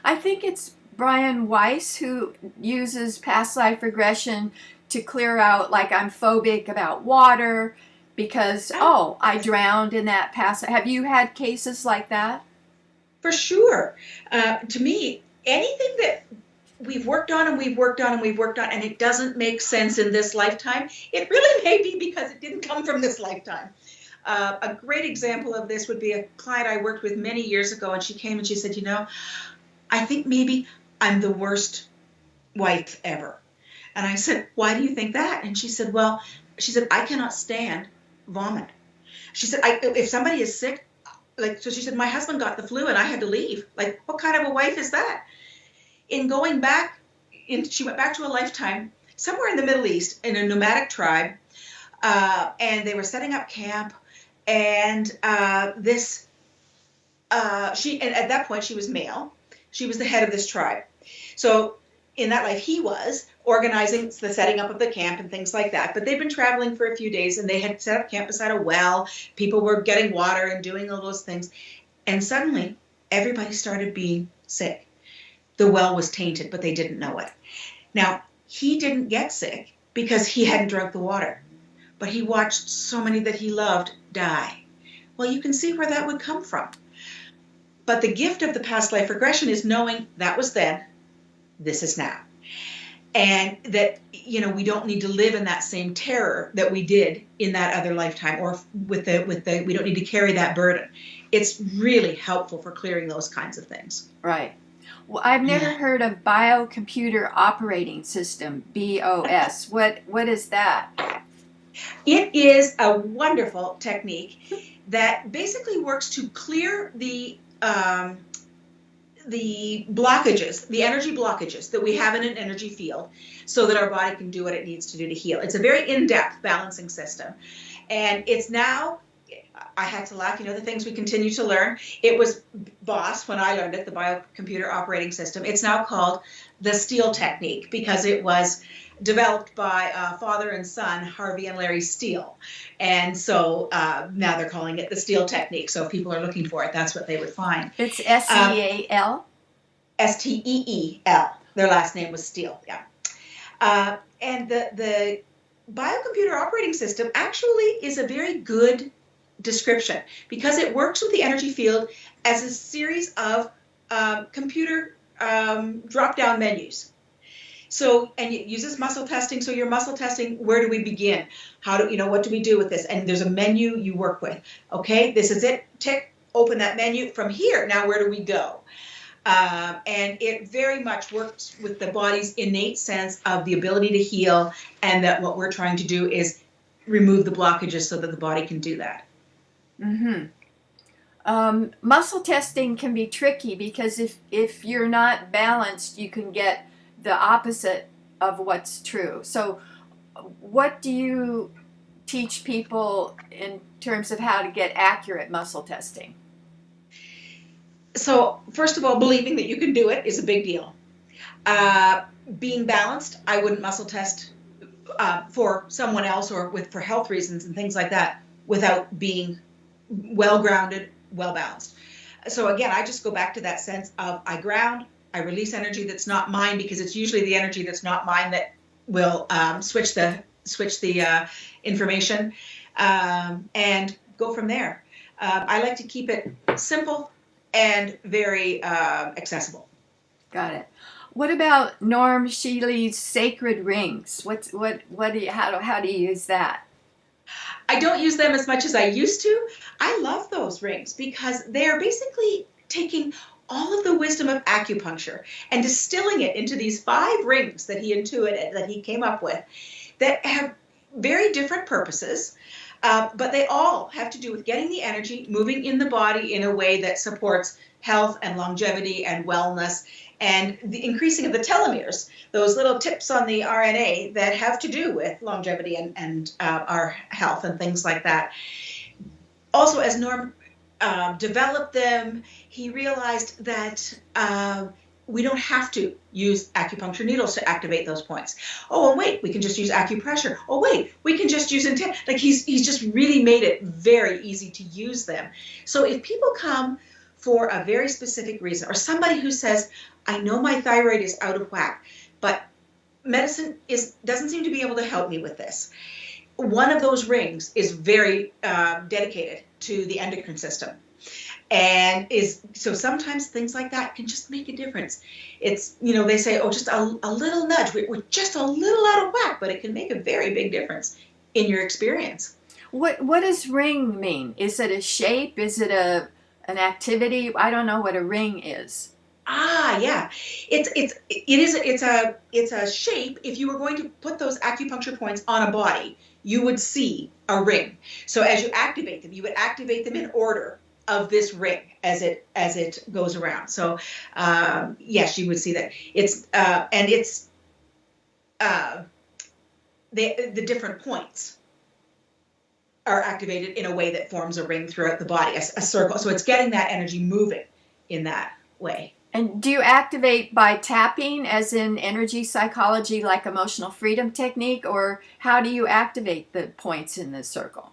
I think it's Brian Weiss who uses past life regression to clear out, like, I'm phobic about water because, I drowned in that past. Have you had cases like that? For sure. To me, anything that we've worked on and it doesn't make sense in this lifetime, it really may be because it didn't come from this lifetime. A great example of this would be a client I worked with many years ago, and she came and she said, I think maybe I'm the worst wife ever. And I said, why do you think that? And she said, I cannot stand vomit. She said, if somebody is sick, so she said, my husband got the flu and I had to leave. Like, what kind of a wife is that? In going back, she went back to a lifetime somewhere in the Middle East in a nomadic tribe, and they were setting up camp, and and at that point she was male. She was the head of this tribe. So in that life, he was organizing the setting up of the camp and things like that. But they'd been traveling for a few days, and they had set up camp beside a well. People were getting water and doing all those things. And suddenly, everybody started being sick. The well was tainted, but they didn't know it. Now, he didn't get sick because he hadn't drunk the water, but he watched so many that he loved die. Well, you can see where that would come from. But the gift of the past life regression is knowing that was then, this is now. And that, we don't need to live in that same terror that we did in that other lifetime, or we don't need to carry that burden. It's really helpful for clearing those kinds of things. Right. Well, I've never heard of BioComputer Operating System, BOS. What is that? It is a wonderful technique that basically works to clear the blockages, the energy blockages that we have in an energy field, so that our body can do what it needs to do to heal. It's a very in-depth balancing system. And it's now, I had to laugh, the things we continue to learn. It was BOSS when I learned it, the Biocomputer Operating System. It's now called the STEEL technique because it was developed by father and son, Harvey and Larry Steele. And so now they're calling it the STEEL technique. So if people are looking for it, that's what they would find. It's SEAL? STEEL. Their last name was Steele, yeah. And the Biocomputer Operating System actually is a very good description because it works with the energy field as a series of computer drop-down menus. So, and it uses muscle testing. So you're muscle testing, where do we begin? What do we do with this? And there's a menu you work with. Okay, this is it. Tick, open that menu. From here, now where do we go? And it very much works with the body's innate sense of the ability to heal, and that what we're trying to do is remove the blockages so that the body can do that. Mm-hmm. Muscle testing can be tricky because if you're not balanced, you can get the opposite of what's true. So what do you teach people in terms of how to get accurate muscle testing? So first of all, believing that you can do it is a big deal. Being balanced, I wouldn't muscle test for someone else or for health reasons and things like that without being well-grounded, well-balanced. So again, I just go back to that sense of I ground, I release energy that's not mine, because it's usually the energy that's not mine that will switch the information, and go from there. I like to keep it simple and very accessible. Got it. What about Norm Shealy's sacred rings? How do you use that? I don't use them as much as I used to. I love those rings because they are basically taking all of the wisdom of acupuncture and distilling it into these 5 rings that he intuited, that he came up with, that have very different purposes, but they all have to do with getting the energy moving in the body in a way that supports health and longevity and wellness, and the increasing of the telomeres, those little tips on the RNA that have to do with longevity and our health and things like that. Also, as Norm developed them, he realized that we don't have to use acupuncture needles to activate those points. Oh, and wait, we can just use acupressure. Oh, wait, we can just use intent. Like he's just really made it very easy to use them. So if people come for a very specific reason, or somebody who says, I know my thyroid is out of whack, but medicine doesn't seem to be able to help me with this. One of those rings is very dedicated to the endocrine system. And so sometimes things like that can just make a difference. It's, they say, oh, just a little nudge. We're just a little out of whack, but it can make a very big difference in your experience. What does ring mean? Is it a shape? Is it an activity? I don't know what a ring is. Yeah. It's a shape. If you were going to put those acupuncture points on a body, you would see a ring. So as you activate them, you would activate them in order of this ring as it goes around. So yes, you would see that. The different points are activated in a way that forms a ring throughout the body, a circle. So it's getting that energy moving in that way. And do you activate by tapping, as in energy psychology, like emotional freedom technique, or how do you activate the points in the circle?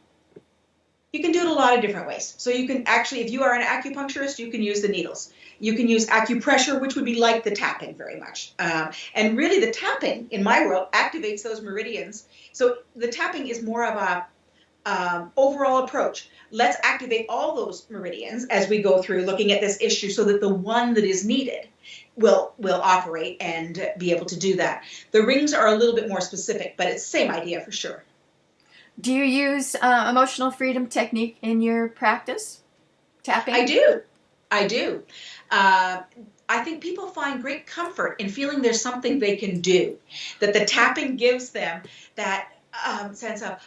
You can do it a lot of different ways. So you can actually, if you are an acupuncturist, you can use the needles. You can use acupressure, which would be like the tapping very much. And really the tapping, in my world, activates those meridians. So the tapping is more of a overall approach. Let's activate all those meridians as we go through looking at this issue so that the one that is needed will operate and be able to do that. The rings are a little bit more specific, but it's the same idea for sure. Do you use emotional freedom technique in your practice? Tapping? I do. I do. I think people find great comfort in feeling there's something they can do, that the tapping gives them that sense of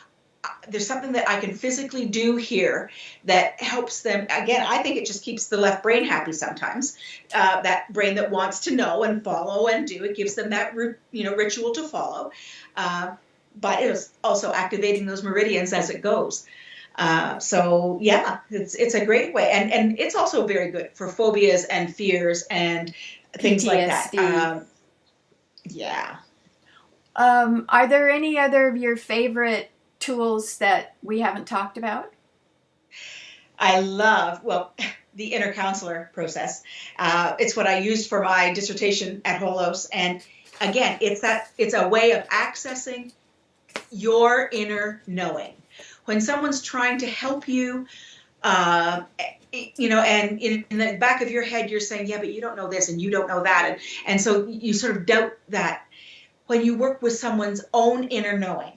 there's something that I can physically do here that helps them. Again, I think it just keeps the left brain happy sometimes, that brain that wants to know and follow and do. It gives them that ritual to follow. But it is also activating those meridians as it goes. So yeah, it's a great way, and it's also very good for phobias and fears and things PTSD. like that. Yeah. Are there any other of your favorite tools that we haven't talked about? I love, the inner counselor process. It's what I used for my dissertation at Holos, and again, it's a way of accessing your inner knowing. When someone's trying to help you, and in the back of your head, you're saying, yeah, but you don't know this and you don't know that. And so you sort of doubt that. When you work with someone's own inner knowing,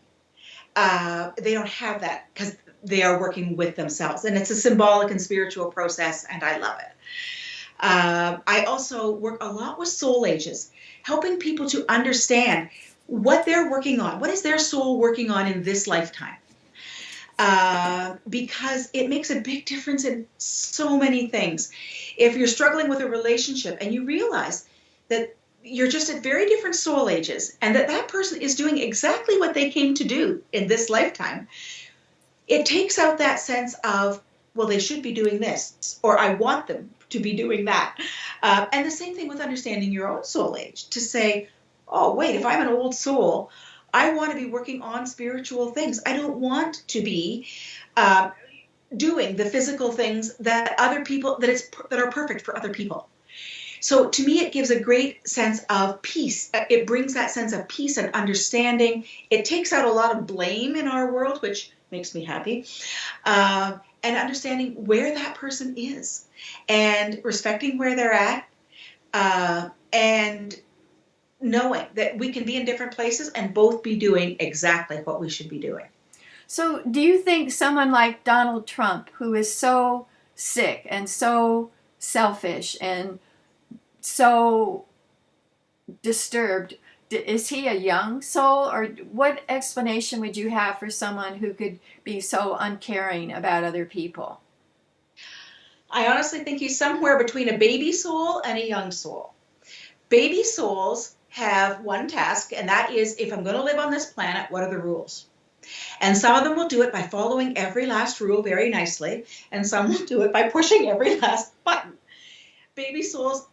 they don't have that because they are working with themselves. And it's a symbolic and spiritual process, and I love it. I also work a lot with soul ages, helping people to understand what they're working on. What is their soul working on in this lifetime? Because it makes a big difference in so many things. If you're struggling with a relationship and you realize that you're just at very different soul ages and that person is doing exactly what they came to do in this lifetime, it takes out that sense of, well, they should be doing this, or I want them to be doing that. And the same thing with understanding your own soul age, to say, oh, wait, if I'm an old soul, I want to be working on spiritual things. I don't want to be doing the physical things that other people, that are perfect for other people. So to me, it gives a great sense of peace. It brings that sense of peace and understanding. It takes out a lot of blame in our world, which makes me happy. And understanding where that person is and respecting where they're at, and knowing that we can be in different places and both be doing exactly what we should be doing. So do you think someone like Donald Trump, who is so sick and so selfish and so disturbed, is he a young soul? Or what explanation would you have for someone who could be so uncaring about other people? I honestly think he's somewhere between a baby soul and a young soul. Baby souls have one task, and that is, if I'm going to live on this planet, what are the rules? And some of them will do it by following every last rule very nicely, and some will do it by pushing every last button. Baby souls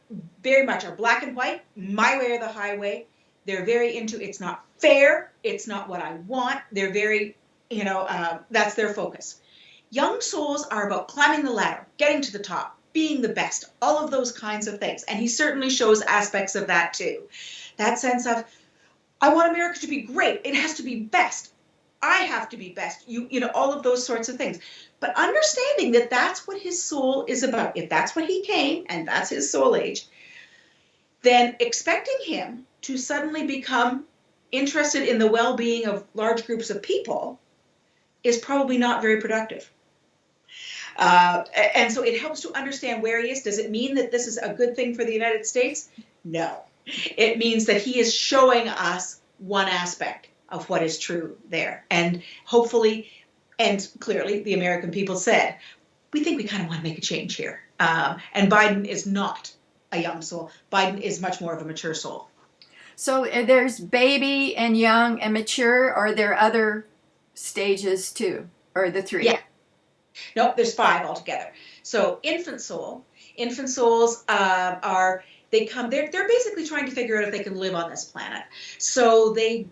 very much are black and white, my way or the highway. They're very into, it's not fair, it's not what I want. They're very, that's their focus. Young souls are about climbing the ladder, getting to the top, being the best, all of those kinds of things. And he certainly shows aspects of that too. That sense of, I want America to be great. It has to be best. I have to be best. All of those sorts of things. But understanding that that's what his soul is about. If that's what he came and that's his soul age, then expecting him to suddenly become interested in the well-being of large groups of people is probably not very productive. And so it helps to understand where he is. Does it mean that this is a good thing for the United States? No. It means that he is showing us one aspect of what is true there. And hopefully, and clearly, the American people said, we think we kind of want to make a change here. And Biden is not a young soul. Biden is much more of a mature soul. So there's baby and young and mature, or are there other stages too? Or the three? Yeah. No, there's 5 altogether. So infant souls are they come, they're basically trying to figure out if they can live on this planet. So they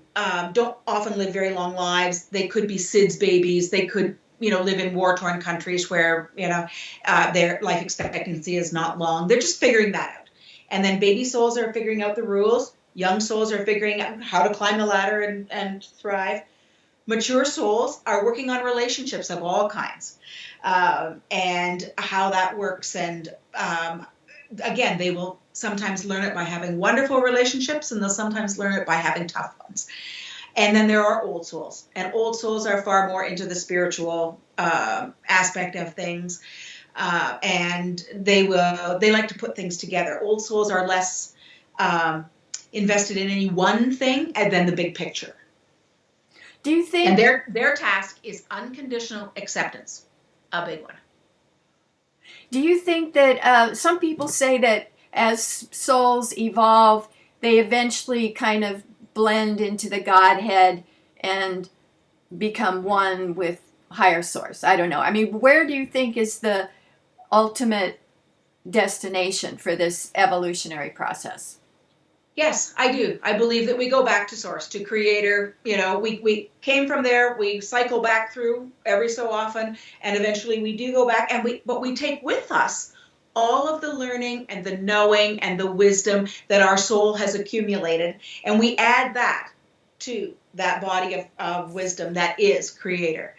don't often live very long lives. They could be SIDS babies. They could, live in war-torn countries where, their life expectancy is not long. They're just figuring that out. And then baby souls are figuring out the rules. Young souls are figuring out how to climb the ladder and thrive. Mature souls are working on relationships of all kinds, and how that works. And again, they will sometimes learn it by having wonderful relationships, and they'll sometimes learn it by having tough ones. And then there are old souls, and old souls are far more into the spiritual aspect of things, and they like to put things together. Old souls are less invested in any one thing and then the big picture. Do you think? And their task is unconditional acceptance, a big one. Do you think that some people say that as souls evolve, they eventually kind of blend into the Godhead and become one with higher source? I don't know. I mean, where do you think is the ultimate destination for this evolutionary process? Yes, I do. I believe that we go back to source, to creator. We came from there, we cycle back through every so often, and eventually we do go back, but we take with us all of the learning and the knowing and the wisdom that our soul has accumulated, and we add that to that body of wisdom that is creator.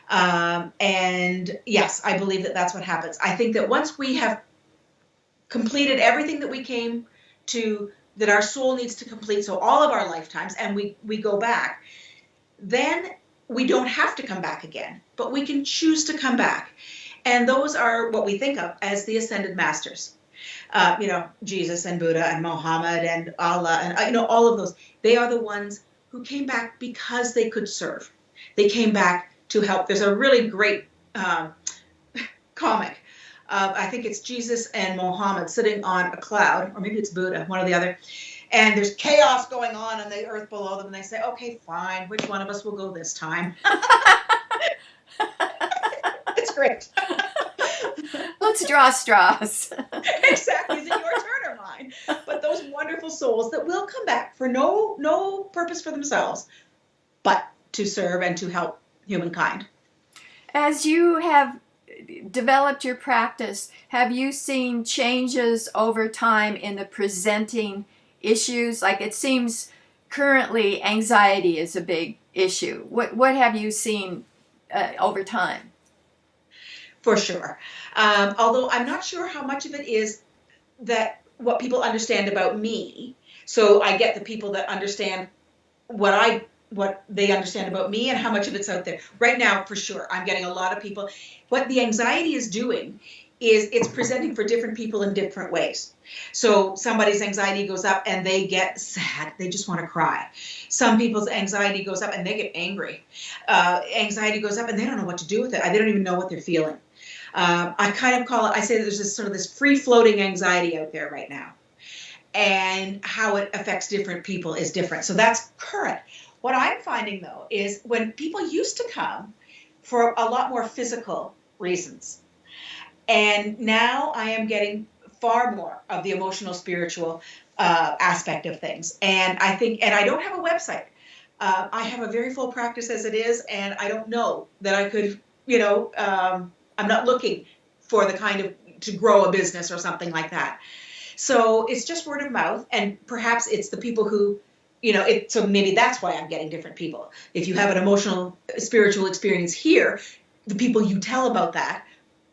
And yes, I believe that that's what happens. I think that once we have completed everything that we came to, that our soul needs to complete, so all of our lifetimes, and we go back, then we don't have to come back again, but we can choose to come back. And those are what we think of as the ascended masters. Jesus and Buddha and Muhammad and Allah and, all of those. They are the ones who came back because they could serve. They came back to help. There's a really great comic. I think it's Jesus and Muhammad sitting on a cloud, or maybe it's Buddha, one or the other. And there's chaos going on the earth below them. And they say, okay, fine. Which one of us will go this time? It's great. Let's draw straws. Exactly. Is it your turn or mine? But those wonderful souls that will come back for no purpose for themselves, but to serve and to help humankind. As you have developed your practice, have you seen changes over time in the presenting issues? Like, it seems currently anxiety is a big issue. What have you seen over time? For sure. Although I'm not sure how much of it is that what people understand about me. So I get the people that understand what they understand about me and how much of it's out there. Right now, for sure, I'm getting a lot of people. What the anxiety is doing is it's presenting for different people in different ways. So somebody's anxiety goes up and they get sad. They just want to cry. Some people's anxiety goes up and they get angry. Anxiety goes up and they don't know what to do with it. They don't even know what they're feeling. I kind of call it, I say that there's this free-floating anxiety out there right now. And how it affects different people is different. So that's current. What I'm finding, though, is when people used to come for a lot more physical reasons, and now I am getting far more of the emotional, spiritual aspect of things. And I think, and I don't have a website. I have a very full practice as it is, and I don't know that I could, I'm not looking for the kind of, to grow a business or something like that. So it's just word of mouth, and perhaps it's the people who, so maybe that's why I'm getting different people. If you have an emotional, spiritual experience here, the people you tell about that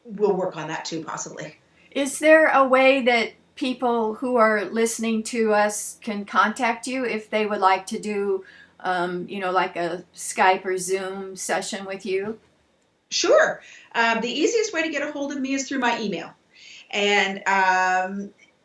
will work on that too, possibly. Is there a way that people who are listening to us can contact you if they would like to do, like a Skype or Zoom session with you? Sure. The easiest way to get a hold of me is through my email. And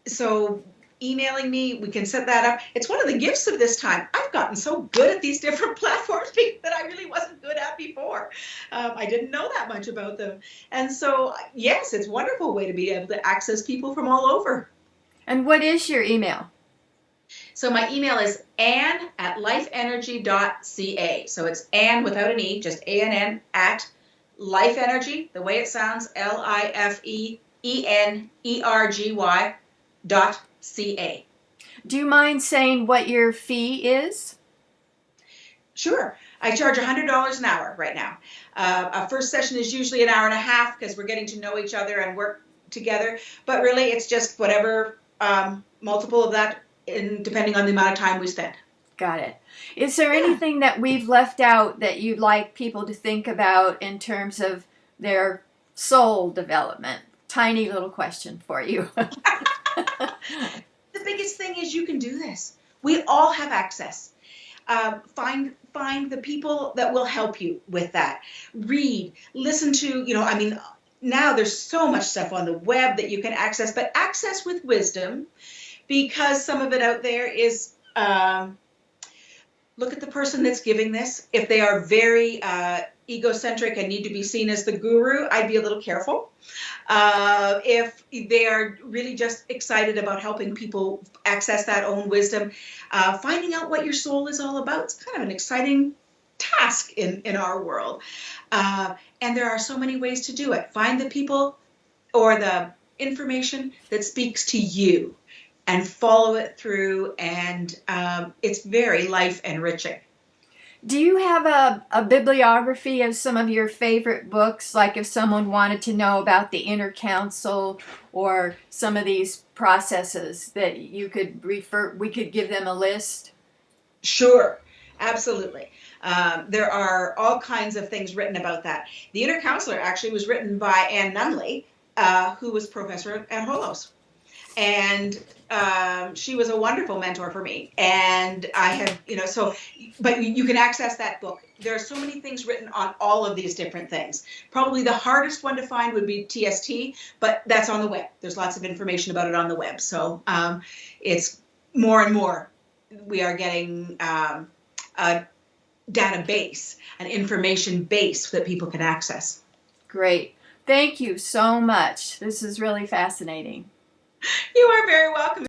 so emailing me, we can set that up. It's one of the gifts of this time. I've gotten so good at these different platforms that I really wasn't good at before. I didn't know that much about them. And so, yes, it's a wonderful way to be able to access people from all over. And what is your email? So my email is ann@lifeenergy.ca. So it's Ann without an E, just ANN at LifeEnergy, the way it sounds, LifeEnergy CA. Do you mind saying what your fee is? Sure. I charge $100 an hour right now. A first session is usually an hour and a half because we're getting to know each other and work together. But really, it's just whatever multiple of that, depending on the amount of time we spend. Got it. Is there anything that we've left out that you'd like people to think about in terms of their soul development? Tiny little question for you. The biggest thing is you can do this. We all have access. Find the people that will help you with that. Read, listen to, now there's so much stuff on the web that you can access, but access with wisdom, because some of it out there is, look at the person that's giving this. If they are very egocentric and need to be seen as the guru, I'd be a little careful. If they are really just excited about helping people access that own wisdom, finding out what your soul is all about, it's kind of an exciting task in our world. And there are so many ways to do it. Find the people or the information that speaks to you and follow it through, and it's very life enriching. Do you have a bibliography of some of your favorite books, like if someone wanted to know about the inner council or some of these processes that you could refer, we could give them a list? Sure, absolutely. There are all kinds of things written about that. The Inner Counselor actually was written by Anne Nunley, who was professor at Holos. And she was a wonderful mentor for me. And I have, but you can access that book. There are so many things written on all of these different things. Probably the hardest one to find would be TST, but that's on the web. There's lots of information about it on the web. So it's more and more we are getting a database, an information base that people can access. Great. Thank you so much. This is really fascinating. You are very welcome.